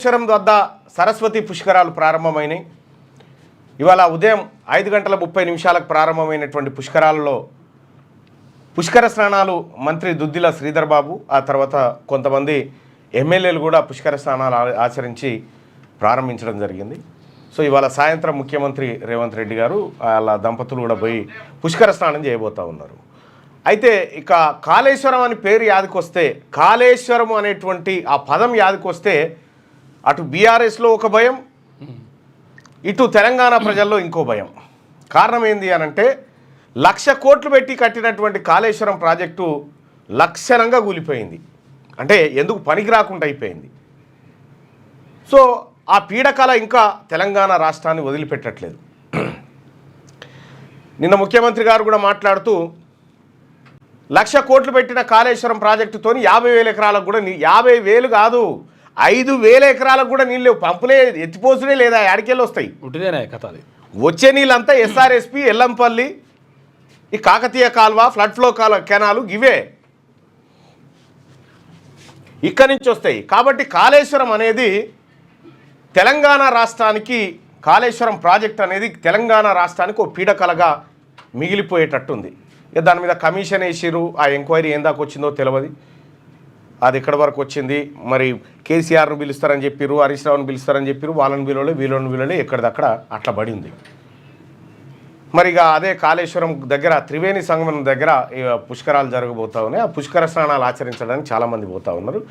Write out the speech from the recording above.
కాళేశ్వరం వద్ద సరస్వతి పుష్కరాలు ప్రారంభమైనాయి. ఇవాళ ఉదయం 5:30 ప్రారంభమైనటువంటి పుష్కరాలలో పుష్కర స్నానాలు మంత్రి దుద్దిల శ్రీధర్ బాబు ఆ తర్వాత కొంతమంది ఎమ్మెల్యేలు కూడా పుష్కర స్నానాలు ఆచరించి ప్రారంభించడం జరిగింది. సో ఇవాళ సాయంత్రం ముఖ్యమంత్రి రేవంత్ రెడ్డి గారు వాళ్ళ దంపతులు కూడా పోయి పుష్కర స్నానం చేయబోతూ ఉన్నారు. అయితే ఇక కాళేశ్వరం అని పేరు యాదికొస్తే, కాళేశ్వరం అనేటువంటి ఆ పదం యాదికొస్తే అటు బీఆర్ఎస్లో ఒక భయం, ఇటు తెలంగాణ ప్రజల్లో ఇంకో భయం. కారణం ఏంది అనంటే 1,00,000 కోట్లు పెట్టి కట్టినటువంటి కాళేశ్వరం ప్రాజెక్టు లక్షణంగా కూలిపోయింది. అంటే ఎందుకు పనికి రాకుండా అయిపోయింది. సో ఆ పీడకల ఇంకా తెలంగాణ రాష్ట్రాన్ని వదిలిపెట్టట్లేదు. నిన్న ముఖ్యమంత్రి గారు కూడా మాట్లాడుతూ 1,00,000 కోట్లు పెట్టిన కాళేశ్వరం ప్రాజెక్టుతో 50,000 ఎకరాలకు కూడా 50,000 కాదు 5,000 ఎకరాలకు కూడా నీళ్ళు పంపులే ఎత్తిపోసుడే లేదా ఆడికెళ్ళి వస్తాయి. వచ్చే నీళ్ళంతా ఎస్ఆర్ఎస్పి, ఎల్లంపల్లి, ఈ కాకతీయ కాల్వ, ఫ్లడ్ ఫ్లో కెనాలు ఇవే ఇక్కడి నుంచి వస్తాయి. కాబట్టి కాళేశ్వరం అనేది తెలంగాణ రాష్ట్రానికి, కాళేశ్వరం ప్రాజెక్ట్ అనేది తెలంగాణ రాష్ట్రానికి ఒక పీడకలగా మిగిలిపోయేటట్టుంది. ఇక దాని మీద కమిషన్ వేసిరు. ఆ ఎంక్వైరీ ఏం దాకా వచ్చిందో తెలియదు. అది ఎక్కడి వరకు వచ్చింది, మరి కేసీఆర్ను పిలుస్తారని చెప్పారు, హరీష్ రావును పిలుస్తారని చెప్పారు, వాళ్ళని పిలవలే వీళ్ళని పిలవలే, ఎక్కడిదక్కడ అట్లా పడింది. మరి ఇక అదే కాళేశ్వరం దగ్గర త్రివేణి సంగమం దగ్గర పుష్కరాలు జరగబోతా ఉన్నాయి. ఆ పుష్కర స్నానాలు ఆచరించడానికి చాలామంది పోతూ ఉన్నారు.